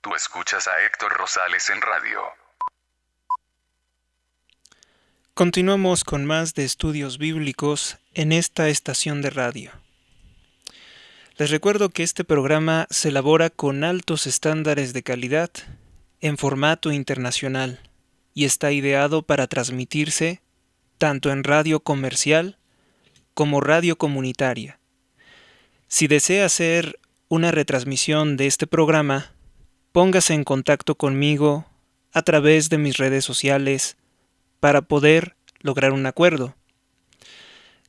Tú escuchas a Héctor Rosales en radio. Continuamos con más de estudios bíblicos en esta estación de radio. Les recuerdo que este programa se elabora con altos estándares de calidad en formato internacional y está ideado para transmitirse tanto en radio comercial como radio comunitaria. Si desea hacer una retransmisión de este programa, póngase en contacto conmigo a través de mis redes sociales para poder lograr un acuerdo.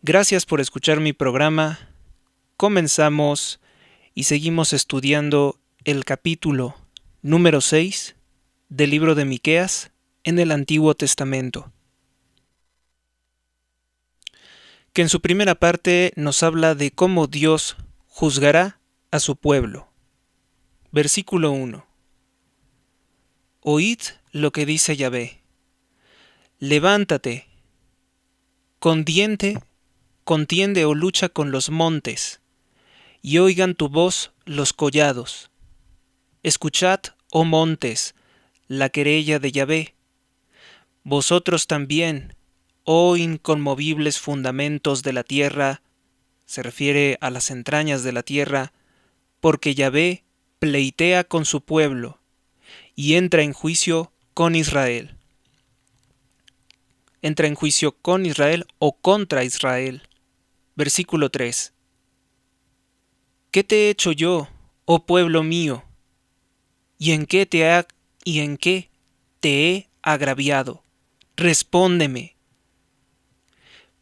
Gracias por escuchar mi programa. Comenzamos y seguimos estudiando el capítulo número 6 del libro de Miqueas en el Antiguo Testamento, que en su primera parte nos habla de cómo Dios juzgará a su pueblo. Versículo 1. Oíd lo que dice Yahvé. Levántate, contiende o lucha con los montes, y oigan tu voz los collados. Escuchad, oh montes, la querella de Yahvé. Vosotros también, oh inconmovibles fundamentos de la tierra, se refiere a las entrañas de la tierra, porque Yahvé pleitea con su pueblo, y entra en juicio con Israel. Entra en juicio con Israel o contra Israel. Versículo 3. ¿Qué te he hecho yo, oh pueblo mío? ¿Y en qué te he agraviado? Respóndeme.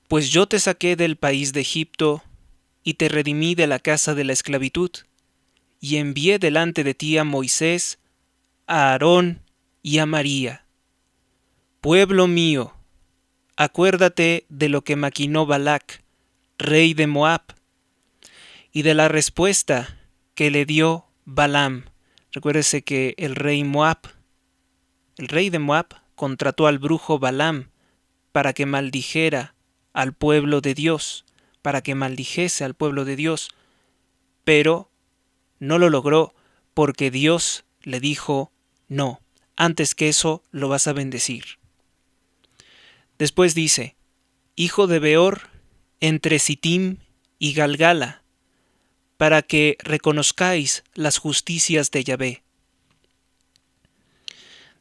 Pues yo te saqué del país de Egipto, y te redimí de la casa de la esclavitud, y envié delante de ti a Moisés, a Aarón y a María. Pueblo mío, acuérdate de lo que maquinó Balac, rey de Moab, y de la respuesta que le dio Balaam. Recuérdese que el rey de Moab, contrató al brujo Balaam para que maldijera al pueblo de Dios, para que maldijese al pueblo de Dios, pero no lo logró porque Dios le dijo, no, antes que eso lo vas a bendecir. Después dice, hijo de Beor, entre Sittim y Galgala, para que reconozcáis las justicias de Yahvé.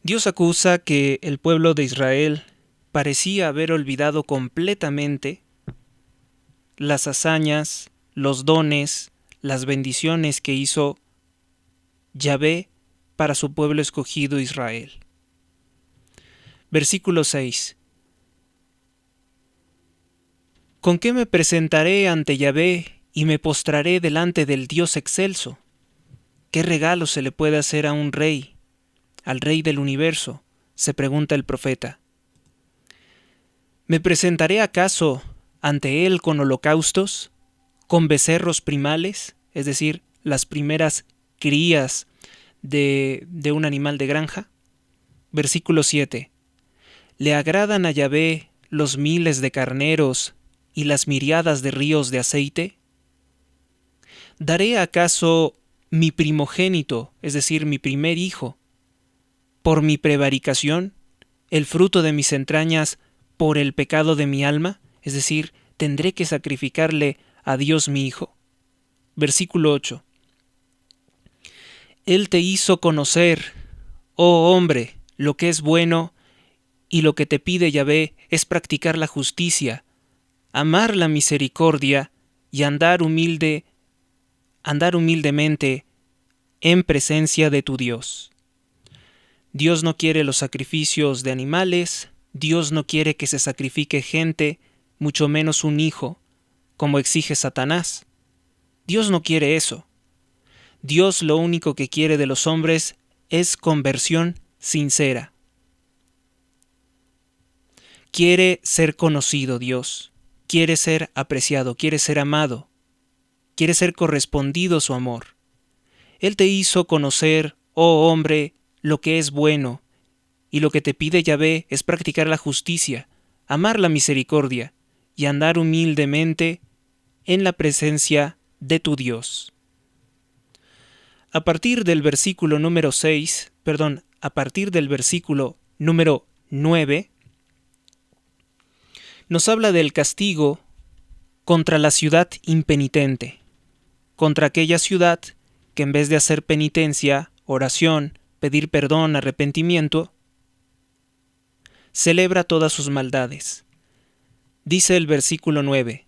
Dios acusa que el pueblo de Israel parecía haber olvidado completamente las hazañas, los dones, las bendiciones que hizo Yahvé para su pueblo escogido Israel. Versículo 6. ¿Con qué me presentaré ante Yahvé y me postraré delante del Dios excelso? ¿Qué regalo se le puede hacer a un rey, al rey del universo?, se pregunta el profeta. ¿Me presentaré acaso ante él con holocaustos, con becerros primales, es decir, las primeras crías de un animal de granja? Versículo 7. ¿Le agradan a Yahvé los miles de carneros y las miriadas de ríos de aceite? ¿Daré acaso mi primogénito, es decir, mi primer hijo, por mi prevaricación, el fruto de mis entrañas por el pecado de mi alma? Es decir, ¿tendré que sacrificarle a Dios mi hijo? Versículo 8. Él te hizo conocer, oh hombre, lo que es bueno, y lo que te pide Yahvé es practicar la justicia, amar la misericordia y andar humildemente en presencia de tu Dios. Dios no quiere los sacrificios de animales, Dios no quiere que se sacrifique gente, mucho menos un hijo, como exige Satanás. Dios no quiere eso. Dios lo único que quiere de los hombres es conversión sincera. Quiere ser conocido Dios, quiere ser apreciado, quiere ser amado, quiere ser correspondido su amor. Él te hizo conocer, oh hombre, lo que es bueno, y lo que te pide Yahvé es practicar la justicia, amar la misericordia y andar humildemente en la presencia de tu Dios. a partir del versículo número 9, nos habla del castigo contra la ciudad impenitente, contra aquella ciudad que en vez de hacer penitencia, oración, pedir perdón, arrepentimiento, celebra todas sus maldades. Dice el versículo 9: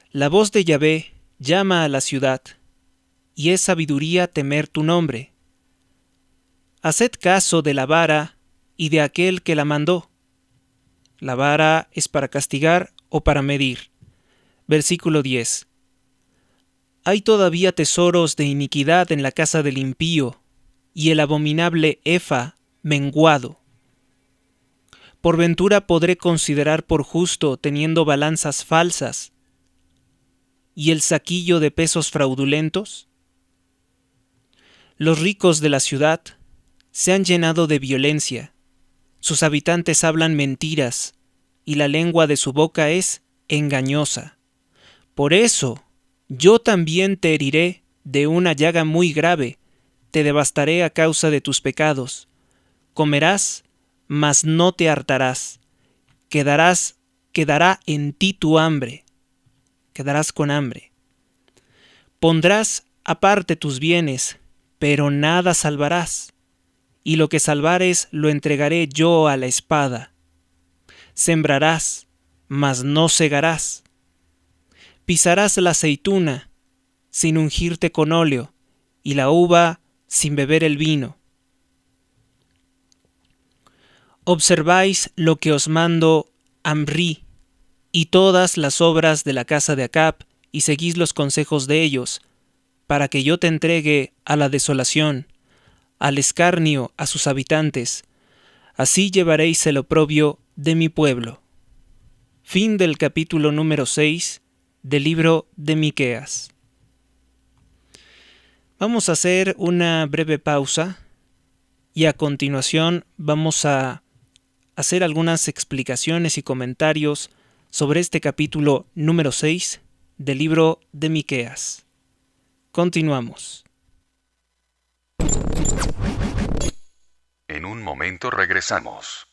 La voz de Yahvé llama a la ciudad, y es sabiduría temer tu nombre. Haced caso de la vara y de aquel que la mandó. La vara es para castigar o para medir. Versículo 10. Hay todavía tesoros de iniquidad en la casa del impío, y el abominable efa menguado. Por ventura podré considerar por justo teniendo balanzas falsas, y el saquillo de pesos fraudulentos. Los ricos de la ciudad se han llenado de violencia, sus habitantes hablan mentiras, y la lengua de su boca es engañosa. Por eso, yo también te heriré de una llaga muy grave, te devastaré a causa de tus pecados. Comerás, mas no te hartarás. Quedará en ti tu hambre. Quedarás con hambre. Pondrás aparte tus bienes, pero nada salvarás, y lo que salvares lo entregaré yo a la espada. Sembrarás, mas no segarás. Pisarás la aceituna, sin ungirte con óleo, y la uva sin beber el vino. Observáis lo que os mando Amrí, y todas las obras de la casa de Acab, y seguís los consejos de ellos, para que yo te entregue a la desolación, al escarnio a sus habitantes. Así llevaréis el oprobio de mi pueblo. Fin del capítulo número 6 del libro de Miqueas. Vamos a hacer una breve pausa y a continuación vamos a hacer algunas explicaciones y comentarios sobre este capítulo número 6 del libro de Miqueas. Continuamos. En un momento regresamos.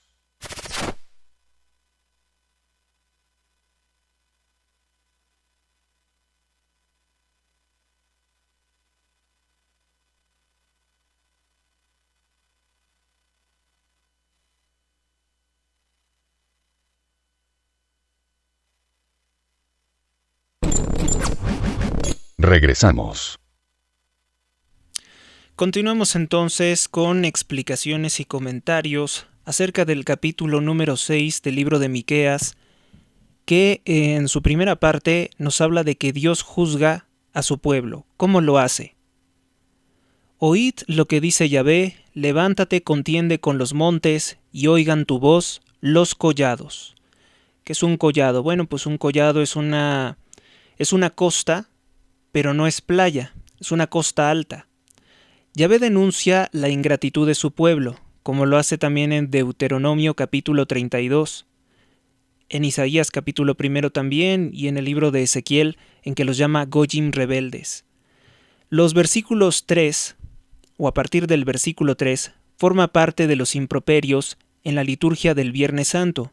Regresamos. Continuamos entonces con explicaciones y comentarios acerca del capítulo número 6 del libro de Miqueas, que en su primera parte nos habla de que Dios juzga a su pueblo. ¿Cómo lo hace? Oíd lo que dice Yahvé, levántate, contiende con los montes, y oigan tu voz los collados. ¿Qué es un collado? Bueno, pues un collado es una costa, pero no es playa, es una costa alta. Yahvé denuncia la ingratitud de su pueblo, como lo hace también en Deuteronomio capítulo 32, en Isaías capítulo 1 también, y en el libro de Ezequiel, en que los llama Goyim rebeldes. Los versículos 3, o a partir del versículo 3, forma parte de los improperios en la liturgia del Viernes Santo,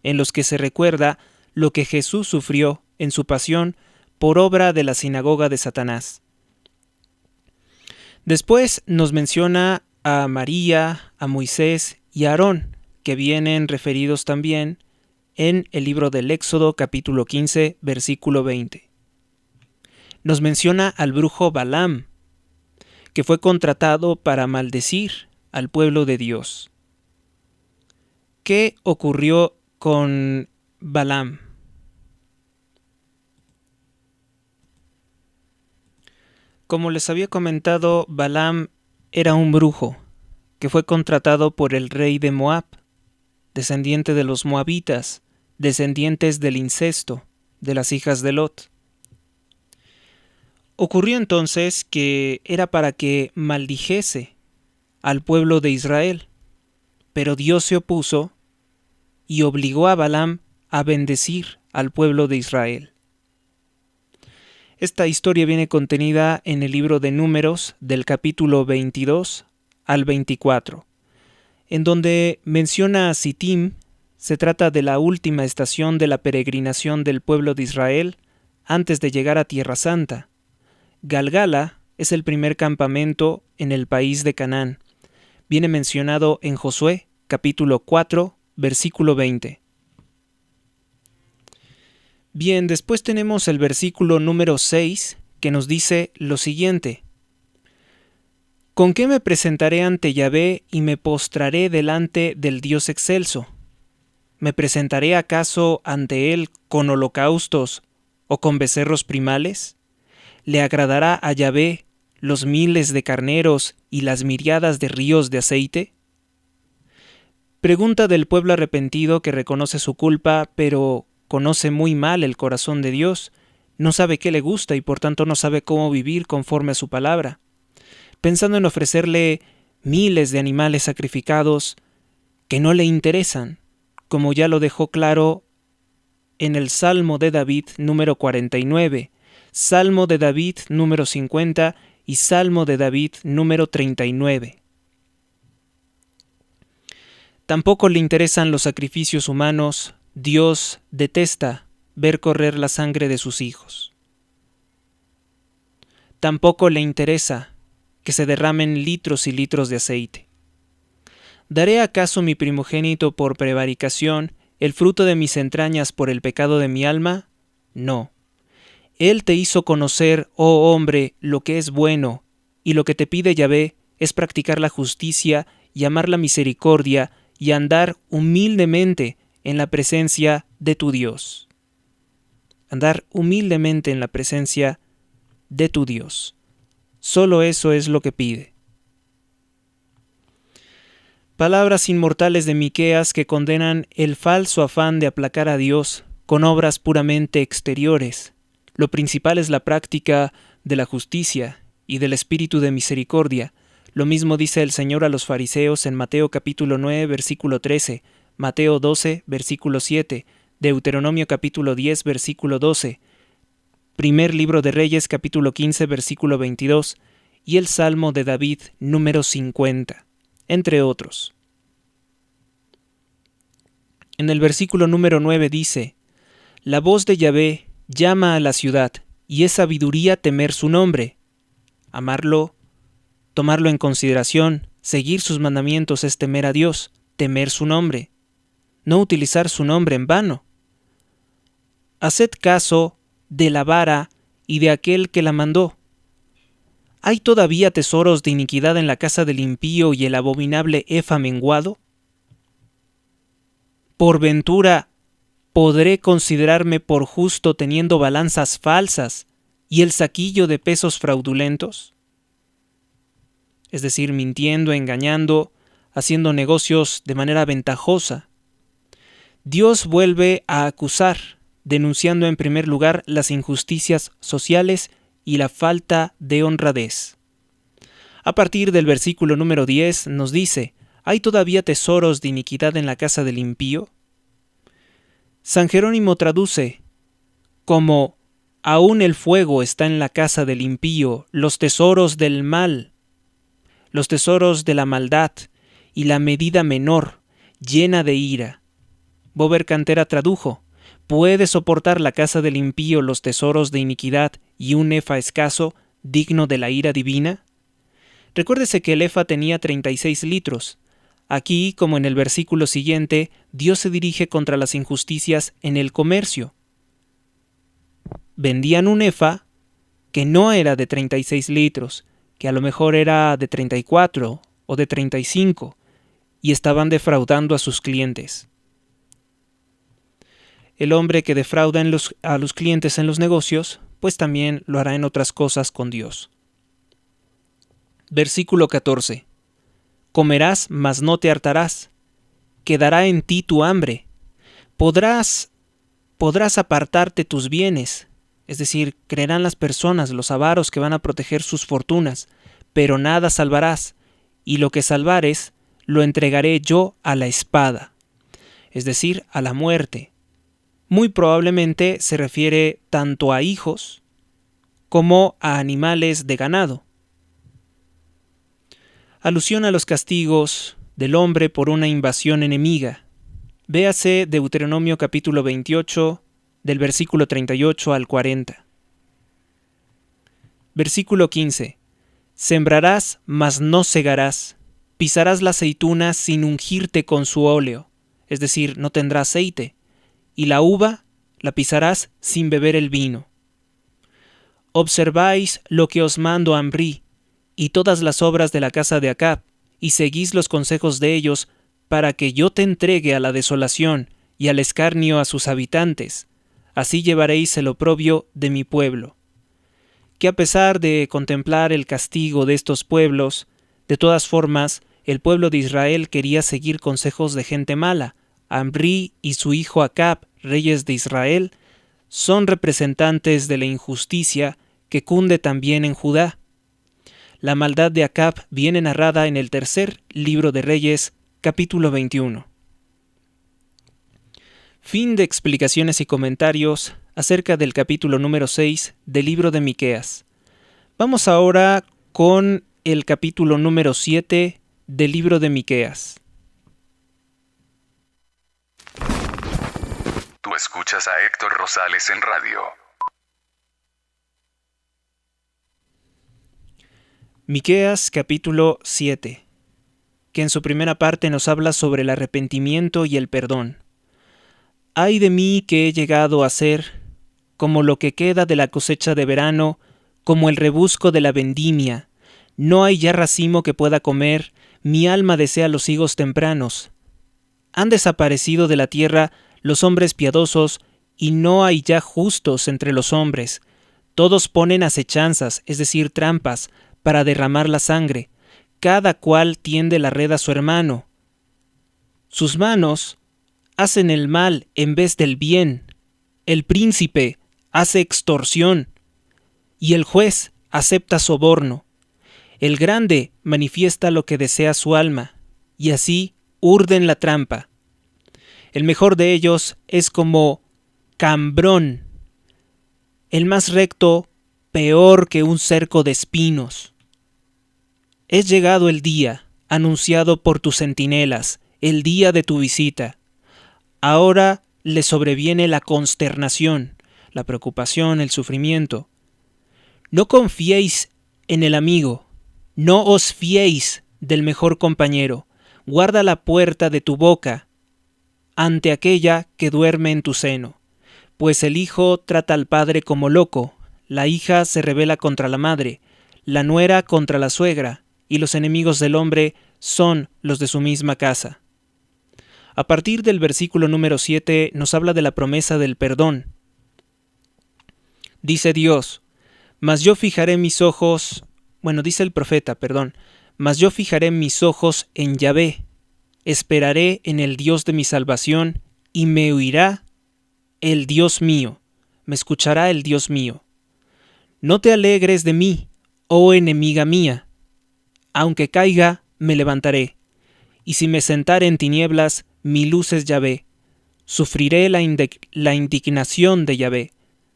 en los que se recuerda lo que Jesús sufrió en su pasión por obra de la sinagoga de Satanás. Después nos menciona a María, a Moisés y a Aarón, que vienen referidos también en el libro del Éxodo capítulo 15, versículo 20. Nos menciona al brujo Balaam, que fue contratado para maldecir al pueblo de Dios. ¿Qué ocurrió con Balaam? Como les había comentado, Balaam era un brujo que fue contratado por el rey de Moab, descendiente de los moabitas, descendientes del incesto de las hijas de Lot. Ocurrió entonces que era para que maldijese al pueblo de Israel, pero Dios se opuso y obligó a Balaam a bendecir al pueblo de Israel. Esta historia viene contenida en el libro de Números del capítulo 22 al 24, en donde menciona a Sittim. Se trata de la última estación de la peregrinación del pueblo de Israel antes de llegar a Tierra Santa. Galgala es el primer campamento en el país de Canaán. Viene mencionado en Josué, capítulo 4, versículo 20. Bien, después tenemos el versículo número 6, que nos dice lo siguiente: ¿Con qué me presentaré ante Yahvé y me postraré delante del Dios excelso? ¿Me presentaré acaso ante él con holocaustos o con becerros primales? ¿Le agradará a Yahvé los miles de carneros y las miriadas de ríos de aceite? Pregunta del pueblo arrepentido que reconoce su culpa, pero conoce muy mal el corazón de Dios, no sabe qué le gusta y por tanto no sabe cómo vivir conforme a su palabra. Pensando en ofrecerle miles de animales sacrificados que no le interesan, como ya lo dejó claro en el Salmo de David número 49, Salmo de David número 50 y Salmo de David número 39. Tampoco le interesan los sacrificios humanos. Dios detesta ver correr la sangre de sus hijos. Tampoco le interesa que se derramen litros y litros de aceite. ¿Daré acaso mi primogénito por prevaricación, el fruto de mis entrañas por el pecado de mi alma? No. Él te hizo conocer, oh hombre, lo que es bueno, y lo que te pide Yahvé es practicar la justicia y amar la misericordia y andar humildemente en la presencia de tu Dios. Andar humildemente en la presencia de tu Dios. Solo eso es lo que pide. Palabras inmortales de Miqueas que condenan el falso afán de aplacar a Dios con obras puramente exteriores. Lo principal es la práctica de la justicia y del espíritu de misericordia. Lo mismo dice el Señor a los fariseos en Mateo capítulo 9, versículo 13, Mateo 12, versículo 7, Deuteronomio capítulo 10, versículo 12, Primer libro de Reyes capítulo 15, versículo 22, y el Salmo de David número 50. Entre otros. En el versículo número 9 dice: La voz de Yahvé llama a la ciudad, y es sabiduría temer su nombre. Amarlo, tomarlo en consideración, seguir sus mandamientos es temer a Dios, temer su nombre, no utilizar su nombre en vano. Haced caso de la vara y de aquel que la mandó. ¿Hay todavía tesoros de iniquidad en la casa del impío y el abominable efa menguado? ¿Por ventura podré considerarme por justo teniendo balanzas falsas y el saquillo de pesos fraudulentos? Es decir, mintiendo, engañando, haciendo negocios de manera ventajosa. Dios vuelve a acusar, denunciando en primer lugar las injusticias sociales y la falta de honradez. A partir del versículo número 10 nos dice: ¿hay todavía tesoros de iniquidad en la casa del impío? San Jerónimo traduce como: aún el fuego está en la casa del impío, los tesoros del mal, los tesoros de la maldad y la medida menor, llena de ira. Bober Cantera tradujo: ¿puede soportar la casa del impío los tesoros de iniquidad y un efa escaso, digno de la ira divina? Recuérdese que el efa tenía 36 litros. Aquí, como en el versículo siguiente, Dios se dirige contra las injusticias en el comercio. Vendían un efa que no era de 36 litros, que a lo mejor era de 34 o de 35, y estaban defraudando a sus clientes. El hombre que defrauda a los clientes en los negocios, pues también lo hará en otras cosas con Dios. Versículo 14. Comerás, mas no te hartarás. Quedará en ti tu hambre. Podrás apartarte tus bienes. Es decir, creerán las personas, los avaros, que van a proteger sus fortunas, pero nada salvarás, y lo que salvares lo entregaré yo a la espada, es decir, a la muerte. Muy probablemente se refiere tanto a hijos como a animales de ganado. Alusión a los castigos del hombre por una invasión enemiga. Véase Deuteronomio capítulo 28, del versículo 38 al 40. Versículo 15. Sembrarás, mas no segarás. Pisarás la aceituna sin ungirte con su óleo, es decir, no tendrá aceite. Y la uva la pisarás sin beber el vino. Observáis lo que os mando Amrí, y todas las obras de la casa de Acab, y seguís los consejos de ellos, para que yo te entregue a la desolación y al escarnio a sus habitantes. Así llevaréis el oprobio de mi pueblo. Que a pesar de contemplar el castigo de estos pueblos, de todas formas, el pueblo de Israel quería seguir consejos de gente mala. Amrí y su hijo Acab, reyes de Israel, son representantes de la injusticia que cunde también en Judá. La maldad de Acab viene narrada en el tercer libro de Reyes, capítulo 21. Fin de explicaciones y comentarios acerca del capítulo número 6 del libro de Miqueas. Vamos ahora con el capítulo número 7 del libro de Miqueas. Tú escuchas a Héctor Rosales en radio. Miqueas capítulo 7, que en su primera parte nos habla sobre el arrepentimiento y el perdón. Ay de mí que he llegado a ser como lo que queda de la cosecha de verano, como el rebusco de la vendimia. No hay ya racimo que pueda comer, mi alma desea los higos tempranos. Han desaparecido de la tierra los hombres piadosos, y no hay ya justos entre los hombres. Todos ponen acechanzas, es decir, trampas, para derramar la sangre. Cada cual tiende la red a su hermano. Sus manos hacen el mal en vez del bien. El príncipe hace extorsión, y el juez acepta soborno. El grande manifiesta lo que desea su alma, y así urden la trampa. El mejor de ellos es como cambrón, el más recto peor que un cerco de espinos. Es llegado el día, anunciado por tus centinelas, el día de tu visita. Ahora le sobreviene la consternación, la preocupación, el sufrimiento. No confiéis en el amigo, no os fiéis del mejor compañero. Guarda la puerta de tu boca ante aquella que duerme en tu seno. Pues el hijo trata al padre como loco, la hija se rebela contra la madre, la nuera contra la suegra, y los enemigos del hombre son los de su misma casa. A partir del versículo número 7 nos habla de la promesa del perdón. Dice Dios, mas yo fijaré mis ojos, dice el profeta, mas yo fijaré mis ojos en Yahvé, esperaré en el Dios de mi salvación, y me oirá el Dios mío, me escuchará el Dios mío. No te alegres de mí, oh enemiga mía, aunque caiga, me levantaré, y si me sentare en tinieblas, mi luz es Yahvé. Sufriré la indignación de Yahvé.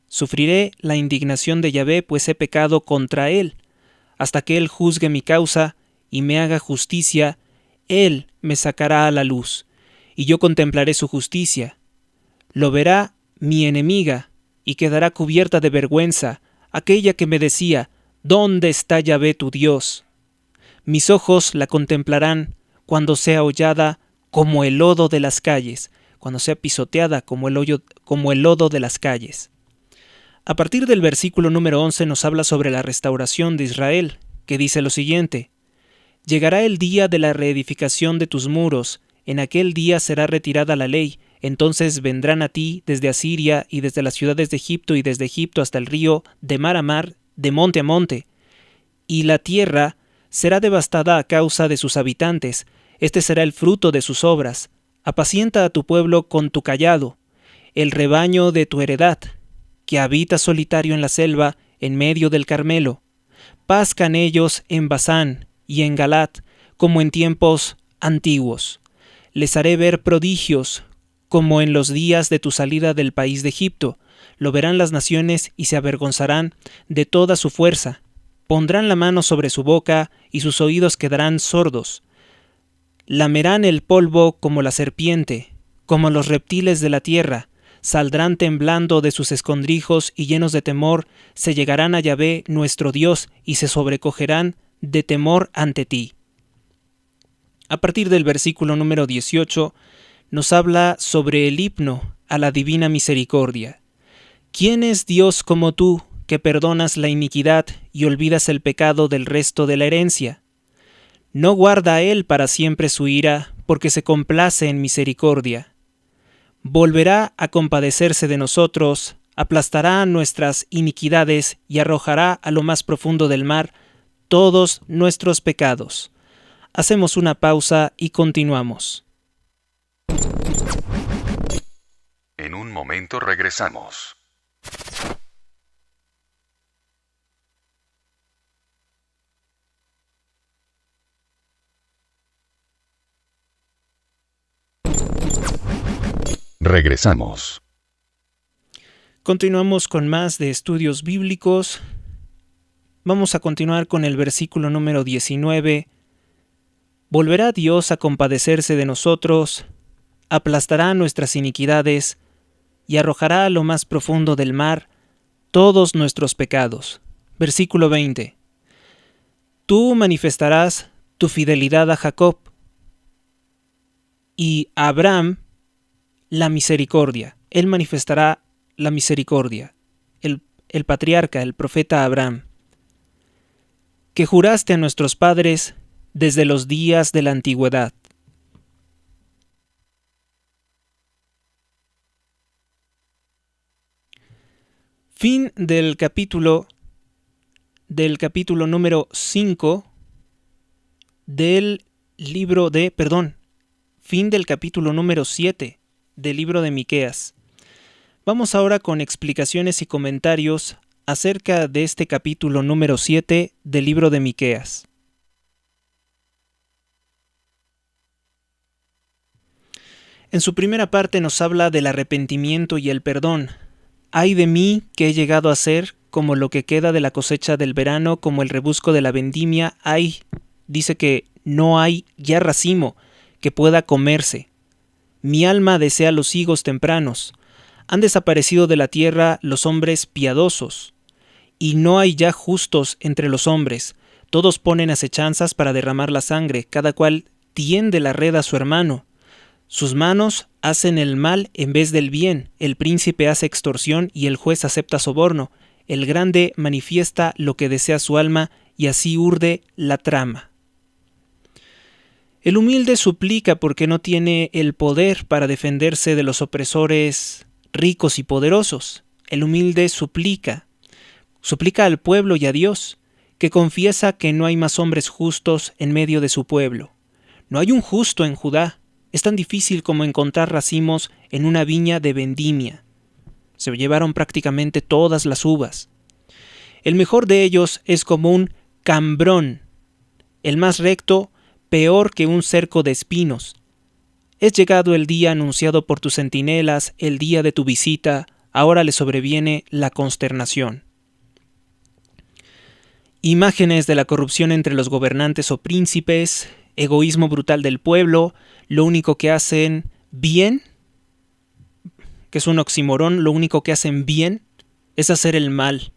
Sufriré la indignación de Yahvé, pues he pecado contra él. Hasta que él juzgue mi causa y me haga justicia, él me sacará a la luz, y yo contemplaré su justicia. Lo verá mi enemiga, y quedará cubierta de vergüenza, aquella que me decía, ¿dónde está Yahvé tu Dios? Mis ojos la contemplarán cuando sea hollada como el lodo de las calles, cuando sea pisoteada como el lodo de las calles. A partir del versículo número 11 nos habla sobre la restauración de Israel, que dice lo siguiente: Llegará el día de la reedificación de tus muros, en aquel día será retirada la ley, entonces vendrán a ti desde Asiria y desde las ciudades de Egipto y desde Egipto hasta el río, de mar a mar, de monte a monte, y la tierra será devastada a causa de sus habitantes. Este será el fruto de sus obras. Apacienta a tu pueblo con tu cayado, el rebaño de tu heredad, que habita solitario en la selva, en medio del Carmelo. Pascan ellos en Basán y en Galat, como en tiempos antiguos. Les haré ver prodigios, como en los días de tu salida del país de Egipto. Lo verán las naciones y se avergonzarán de toda su fuerza. Pondrán la mano sobre su boca y sus oídos quedarán sordos. Lamerán el polvo como la serpiente, como los reptiles de la tierra. Saldrán temblando de sus escondrijos y llenos de temor, se llegarán a Yahvé nuestro Dios y se sobrecogerán de temor ante ti. A partir del versículo número 18, nos habla sobre el himno a la divina misericordia. ¿Quién es Dios como tú, que perdonas la iniquidad y olvidas el pecado del resto de la herencia? No guarda a él para siempre su ira, porque se complace en misericordia. Volverá a compadecerse de nosotros, aplastará nuestras iniquidades y arrojará a lo más profundo del mar todos nuestros pecados. Hacemos una pausa y continuamos. En un momento regresamos. Regresamos. Continuamos con más de estudios bíblicos. Vamos a continuar con el versículo número 19. Volverá Dios a compadecerse de nosotros, aplastará nuestras iniquidades y arrojará a lo más profundo del mar todos nuestros pecados. Versículo 20. Tú manifestarás tu fidelidad a Jacob y a Abraham la misericordia. Él manifestará la misericordia. El patriarca, el profeta Abraham, que juraste a nuestros padres desde los días de la antigüedad. Fin del capítulo número 5 del libro de, fin del capítulo número 7 del libro de Miqueas. Vamos ahora con explicaciones y comentarios acerca de este capítulo número 7 del libro de Miqueas. En su primera parte nos habla del arrepentimiento y el perdón. Ay de mí, que he llegado a ser como lo que queda de la cosecha del verano, como el rebusco de la vendimia. Ay, dice que no hay ya racimo que pueda comerse. Mi alma desea los higos tempranos. Han desaparecido de la tierra los hombres piadosos, y no hay ya justos entre los hombres. Todos ponen acechanzas para derramar la sangre, cada cual tiende la red a su hermano. Sus manos hacen el mal en vez del bien, el príncipe hace extorsión y el juez acepta soborno. El grande manifiesta lo que desea su alma y así urde la trama. El humilde suplica porque no tiene el poder para defenderse de los opresores ricos y poderosos. El humilde suplica al pueblo y a Dios, que confiesa que no hay más hombres justos en medio de su pueblo. No hay un justo en Judá. Es tan difícil como encontrar racimos en una viña de vendimia. Se llevaron prácticamente todas las uvas. El mejor de ellos es como un cambrón, el más recto, peor que un cerco de espinos. Es llegado el día anunciado por tus centinelas, el día de tu visita, ahora le sobreviene la consternación. Imágenes de la corrupción entre los gobernantes o príncipes, egoísmo brutal del pueblo, lo único que hacen bien, que es un oxímoron, lo único que hacen bien es hacer el mal.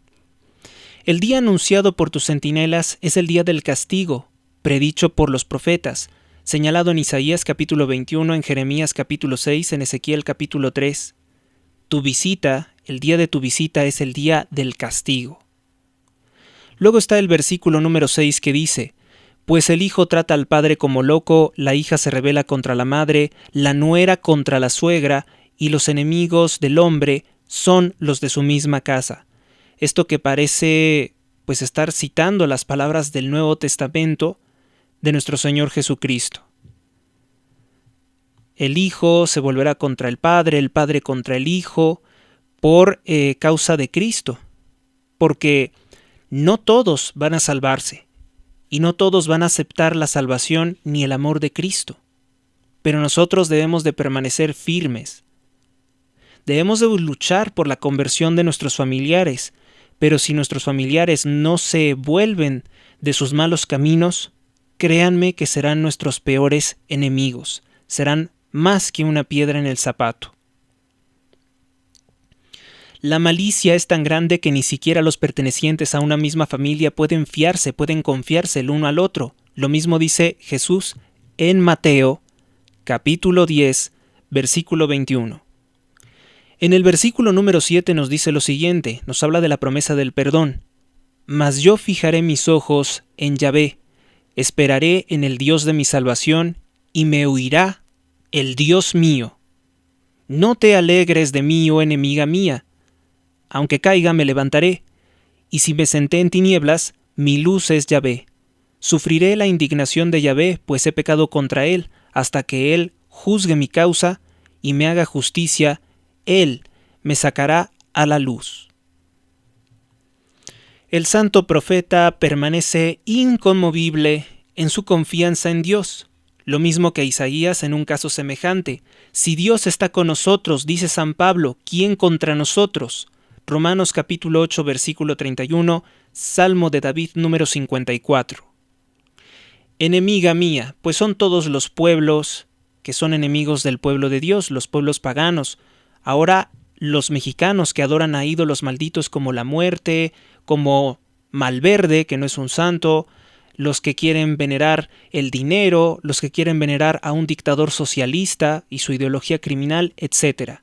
El día anunciado por tus centinelas es el día del castigo, predicho por los profetas, señalado en Isaías capítulo 21, en Jeremías capítulo 6, en Ezequiel capítulo 3. Tu visita, el día de tu visita es el día del castigo. Luego está el versículo número 6 que dice: Pues el hijo trata al padre como loco, la hija se rebela contra la madre, la nuera contra la suegra, y los enemigos del hombre son los de su misma casa. Esto que parece pues estar citando las palabras del Nuevo Testamento de nuestro Señor Jesucristo. El hijo se volverá contra el padre contra el hijo, por causa de Cristo, porque no todos van a salvarse, y no todos van a aceptar la salvación ni el amor de Cristo, pero nosotros debemos de permanecer firmes. Debemos de luchar por la conversión de nuestros familiares, pero si nuestros familiares no se vuelven de sus malos caminos, créanme que serán nuestros peores enemigos, serán más que una piedra en el zapato. La malicia es tan grande que ni siquiera los pertenecientes a una misma familia pueden confiarse el uno al otro. Lo mismo dice Jesús en Mateo, capítulo 10, versículo 21. En el versículo número 7 nos dice lo siguiente, nos habla de la promesa del perdón. Mas yo fijaré mis ojos en Yahvé, esperaré en el Dios de mi salvación, y me oirá el Dios mío. No te alegres de mí, oh enemiga mía. Aunque caiga, me levantaré, y si me senté en tinieblas, mi luz es Yahvé. Sufriré la indignación de Yahvé, pues he pecado contra él, hasta que él juzgue mi causa y me haga justicia. Él me sacará a la luz. El santo profeta permanece inconmovible en su confianza en Dios, lo mismo que Isaías en un caso semejante. Si Dios está con nosotros, dice San Pablo, ¿quién contra nosotros? Romanos capítulo 8, versículo 31, Salmo de David número 54. Enemiga mía, pues son todos los pueblos que son enemigos del pueblo de Dios, los pueblos paganos. Ahora los mexicanos que adoran a ídolos malditos como la muerte, como Malverde, que no es un santo, los que quieren venerar el dinero, los que quieren venerar a un dictador socialista y su ideología criminal, etc.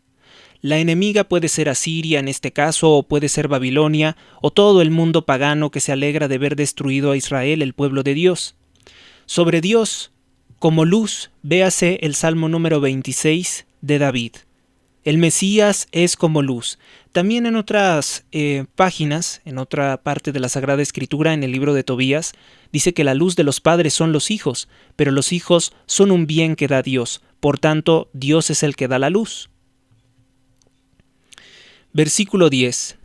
La enemiga puede ser Asiria en este caso, o puede ser Babilonia, o todo el mundo pagano que se alegra de ver destruido a Israel, el pueblo de Dios. Sobre Dios, como luz, véase el Salmo número 26 de David. El Mesías es como luz. También en otras páginas, en otra parte de la Sagrada Escritura, en el libro de Tobías, dice que la luz de los padres son los hijos, pero los hijos son un bien que da Dios. Por tanto, Dios es el que da la luz. Versículo 10.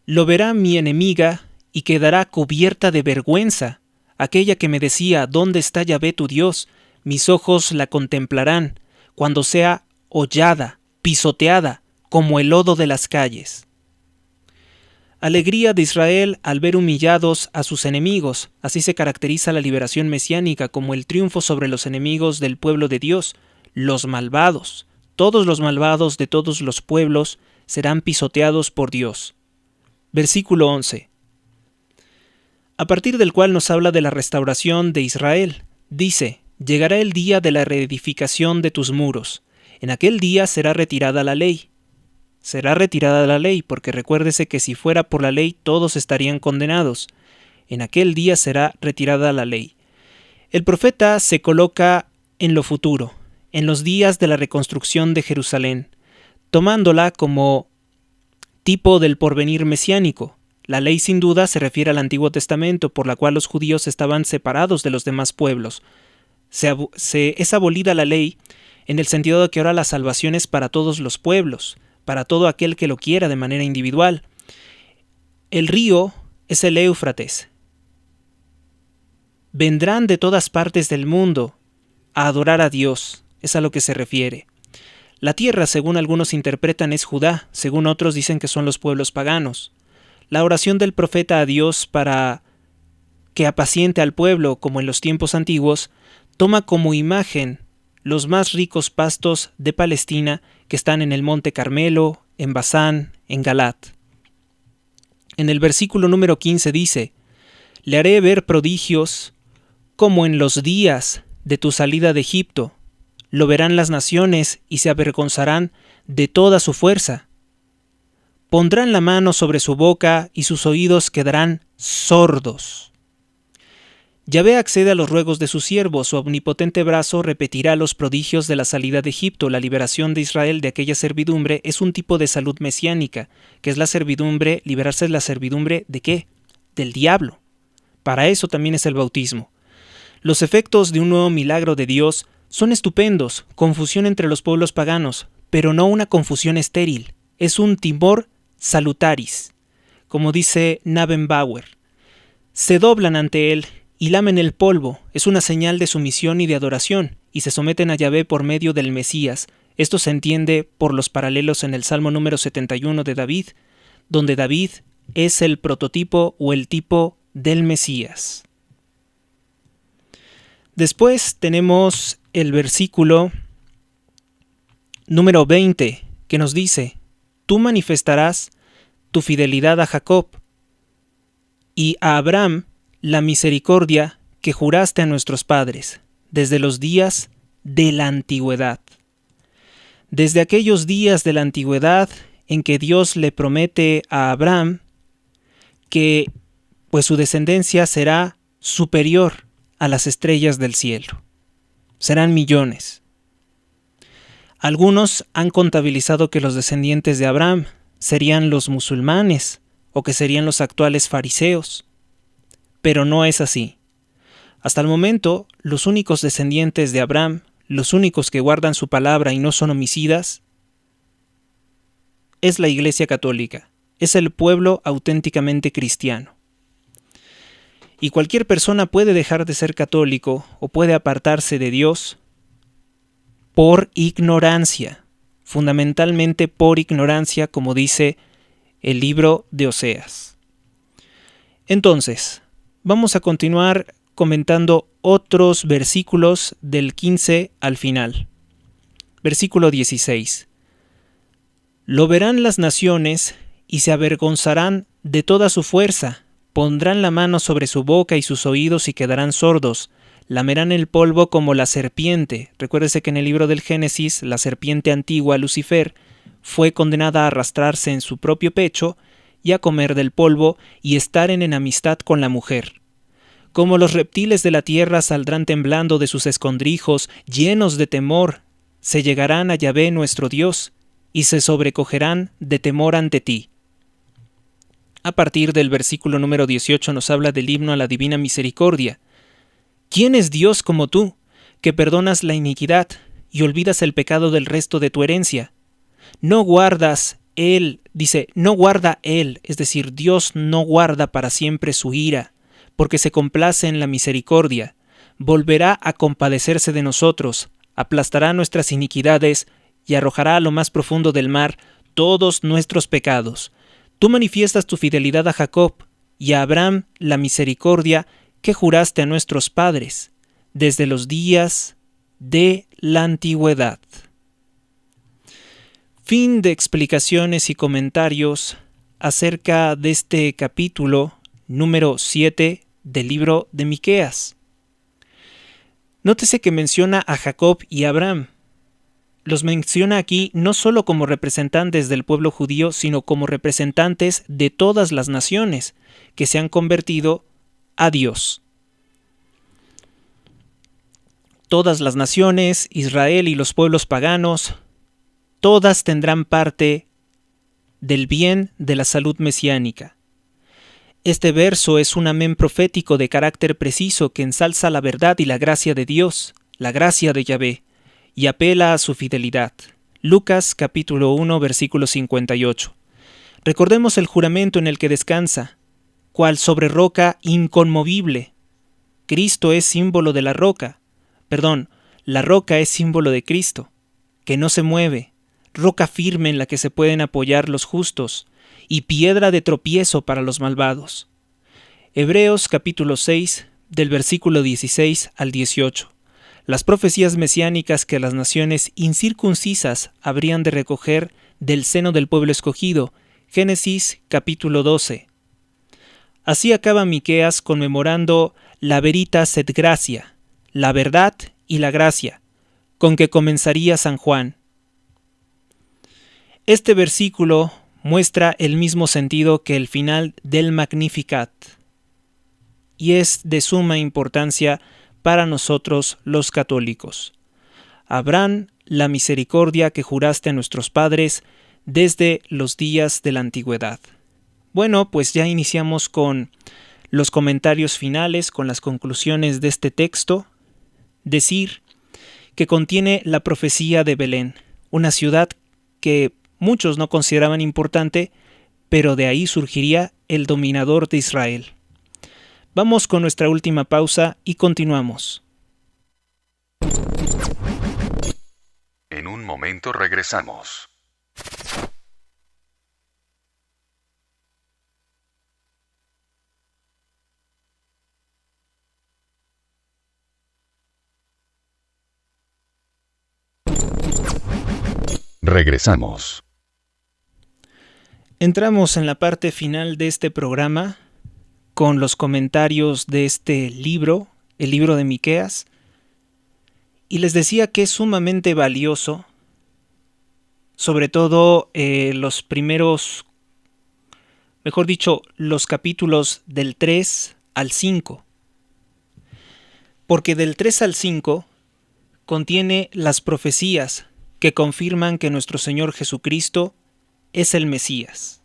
Lo verá mi enemiga y quedará cubierta de vergüenza. Aquella que me decía, ¿dónde está Yahvé tu Dios? Mis ojos la contemplarán, cuando sea hollada, pisoteada, como el lodo de las calles. Alegría de Israel al ver humillados a sus enemigos. Así se caracteriza la liberación mesiánica, como el triunfo sobre los enemigos del pueblo de Dios, los malvados. Todos los malvados de todos los pueblos serán pisoteados por Dios. Versículo 11. A partir del cual nos habla de la restauración de Israel. Dice, llegará el día de la reedificación de tus muros. En aquel día será retirada la ley. Será retirada la ley, porque recuérdese que si fuera por la ley todos estarían condenados. En aquel día será retirada la ley. El profeta se coloca en lo futuro, en los días de la reconstrucción de Jerusalén, tomándola como tipo del porvenir mesiánico. La ley sin duda se refiere al Antiguo Testamento, por la cual los judíos estaban separados de los demás pueblos. Es abolida la ley en el sentido de que ahora la salvación es para todos los pueblos, para todo aquel que lo quiera de manera individual. El río es el Éufrates. Vendrán de todas partes del mundo a adorar a Dios, es a lo que se refiere. La tierra, según algunos interpretan, es Judá, según otros dicen que son los pueblos paganos. La oración del profeta a Dios para que apaciente al pueblo, como en los tiempos antiguos, toma como imagen los más ricos pastos de Palestina que están en el monte Carmelo, en Basán, en Galat. En el versículo número 15 dice, le haré ver prodigios como en los días de tu salida de Egipto. Lo verán las naciones y se avergonzarán de toda su fuerza. Pondrán la mano sobre su boca y sus oídos quedarán sordos. Yahvé accede a los ruegos de su siervo, su omnipotente brazo repetirá los prodigios de la salida de Egipto. La liberación de Israel de aquella servidumbre es un tipo de salud mesiánica, que es la servidumbre, liberarse de la servidumbre ¿de qué? Del diablo. Para eso también es el bautismo. Los efectos de un nuevo milagro de Dios son estupendos, confusión entre los pueblos paganos, pero no una confusión estéril, es un timor salutaris, como dice Nabenbauer. Se doblan ante él y lamen el polvo, es una señal de sumisión y de adoración, y se someten a Yahvé por medio del Mesías, Esto se entiende por los paralelos en el Salmo número 71 de David, donde David es el prototipo o el tipo del Mesías. Después tenemos el versículo número 20, que nos dice: Tú manifestarás tu fidelidad a Jacob y a Abraham la misericordia que juraste a nuestros padres desde los días de la antigüedad. Desde aquellos días de la antigüedad en que Dios le promete a Abraham que pues su descendencia será superior a las estrellas del cielo. Serán millones. Algunos han contabilizado que los descendientes de Abraham serían los musulmanes o que serían los actuales fariseos. Pero no es así. Hasta el momento, los únicos descendientes de Abraham, los únicos que guardan su palabra y no son homicidas, es la Iglesia Católica, es el pueblo auténticamente cristiano. Y cualquier persona puede dejar de ser católico o puede apartarse de Dios por ignorancia, fundamentalmente por ignorancia, como dice el libro de Oseas. Entonces, vamos a continuar comentando otros versículos del 15 al final. Versículo 16. Lo verán las naciones y se avergonzarán de toda su fuerza, pondrán la mano sobre su boca y sus oídos y quedarán sordos, lamerán el polvo como la serpiente. Recuérdese que en el libro del Génesis, la serpiente antigua, Lucifer, fue condenada a arrastrarse en su propio pecho y a comer del polvo y estar en enemistad con la mujer. Como los reptiles de la tierra saldrán temblando de sus escondrijos, llenos de temor, se llegarán a Yahvé nuestro Dios, y se sobrecogerán de temor ante ti. A partir del versículo número 18 nos habla del himno a la divina misericordia. ¿Quién es Dios como tú, que perdonas la iniquidad y olvidas el pecado del resto de tu herencia? No guarda Él, es decir, Dios no guarda para siempre su ira, porque se complace en la misericordia. Volverá a compadecerse de nosotros, aplastará nuestras iniquidades y arrojará a lo más profundo del mar todos nuestros pecados. Tú manifiestas tu fidelidad a Jacob y a Abraham la misericordia que juraste a nuestros padres desde los días de la antigüedad. Fin de explicaciones y comentarios acerca de este capítulo número 7 del libro de Miqueas. Nótese que menciona a Jacob y a Abraham. Los menciona aquí no solo como representantes del pueblo judío, sino como representantes de todas las naciones que se han convertido a Dios. Todas las naciones, Israel y los pueblos paganos, todas tendrán parte del bien de la salud mesiánica. Este verso es un amén profético de carácter preciso que ensalza la verdad y la gracia de Dios, la gracia de Yahvé, y apela a su fidelidad. Lucas capítulo 1 versículo 58. Recordemos el juramento en el que descansa, cual sobre roca inconmovible. Cristo es símbolo de la roca. La roca es símbolo de Cristo, que no se mueve, roca firme en la que se pueden apoyar los justos, y piedra de tropiezo para los malvados. Hebreos capítulo 6 del versículo 16 al 18. Las profecías mesiánicas que las naciones incircuncisas habrían de recoger del seno del pueblo escogido. Génesis capítulo 12. Así acaba Miqueas conmemorando la veritas et gracia, la verdad y la gracia, con que comenzaría San Juan. Este versículo muestra el mismo sentido que el final del Magnificat, y es de suma importancia para nosotros los católicos. Habrán la misericordia que juraste a nuestros padres desde los días de la antigüedad. Bueno, pues ya iniciamos con los comentarios finales, con las conclusiones de este texto. Decir que contiene la profecía de Belén, una ciudad que muchos no consideraban importante, pero de ahí surgiría el dominador de Israel. Vamos con nuestra última pausa y continuamos. En un un momento regresamos. Regresamos. Entramos en la parte final de este programa con los comentarios de este libro, el libro de Miqueas, y les decía que es sumamente valioso, sobre todo los primeros, mejor dicho, los capítulos del 3 al 5, porque del 3 al 5 contiene las profecías que confirman que nuestro Señor Jesucristo es el Mesías.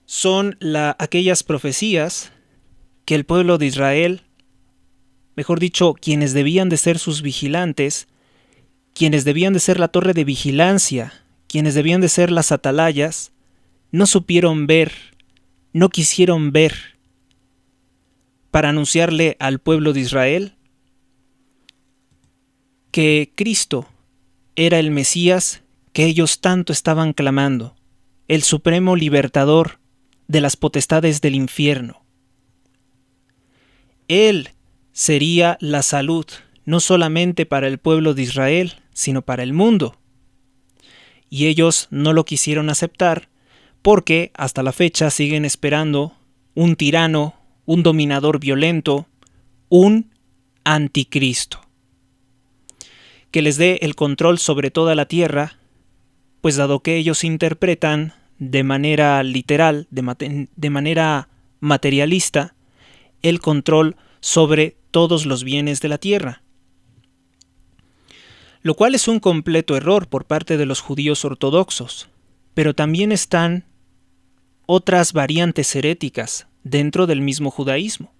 Son aquellas profecías que el pueblo de Israel, mejor dicho, quienes debían de ser sus vigilantes, quienes debían de ser la torre de vigilancia, quienes debían de ser las atalayas, no supieron ver, no quisieron ver, para anunciarle al pueblo de Israel que Cristo era el Mesías que ellos tanto estaban clamando, el supremo libertador de las potestades del infierno. Él sería la salud, no solamente para el pueblo de Israel, sino para el mundo. Y ellos no lo quisieron aceptar porque hasta la fecha siguen esperando un tirano, un dominador violento, un anticristo, que les dé el control sobre toda la tierra, pues dado que ellos interpretan de manera literal, de manera materialista, el control sobre todos los bienes de la tierra. Lo cual es un completo error por parte de los judíos ortodoxos, pero también están otras variantes heréticas dentro del mismo judaísmo,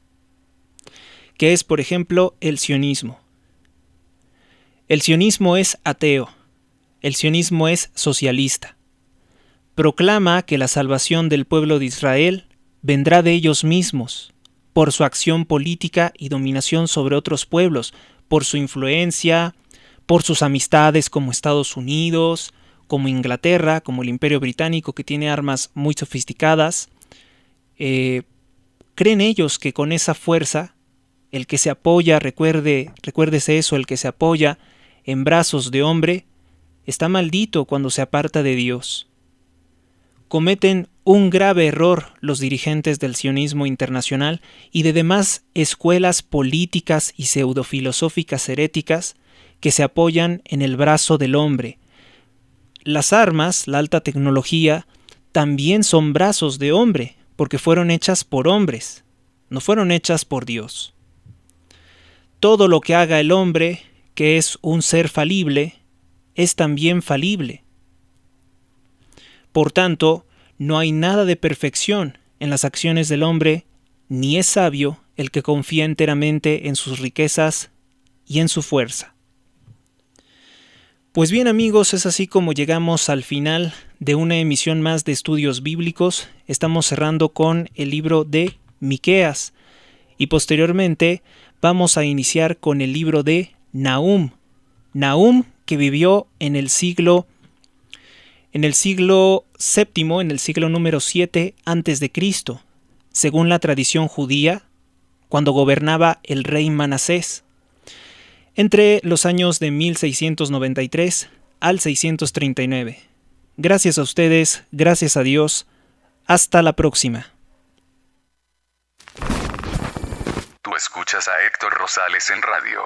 que es, por ejemplo, el sionismo. El sionismo es ateo, el sionismo es socialista. Proclama que la salvación del pueblo de Israel vendrá de ellos mismos, por su acción política y dominación sobre otros pueblos, por su influencia, por sus amistades como Estados Unidos, como Inglaterra, como el Imperio Británico, que tiene armas muy sofisticadas. Creen ellos que con esa fuerza, el que se apoya, recuérdese eso, el que se apoya en brazos de hombre, está maldito cuando se aparta de Dios. Cometen un grave error los dirigentes del sionismo internacional y de demás escuelas políticas y pseudofilosóficas heréticas que se apoyan en el brazo del hombre. Las armas, la alta tecnología, también son brazos de hombre, porque fueron hechas por hombres, no fueron hechas por Dios. Todo lo que haga el hombre, que es un ser falible, es también falible. Por tanto, no hay nada de perfección en las acciones del hombre, ni es sabio el que confía enteramente en sus riquezas y en su fuerza. Pues bien, amigos, es así como llegamos al final de una emisión más de Estudios Bíblicos. Estamos cerrando con el libro de Miqueas y posteriormente vamos a iniciar con el libro de Nahum. Nahum, que vivió en el siglo VII, en el siglo número 7 antes de Cristo, según la tradición judía, cuando gobernaba el rey Manasés, entre los años de 1693 al 639. Gracias a ustedes, gracias a Dios. Hasta la próxima. Tú escuchas a Héctor Rosales en radio.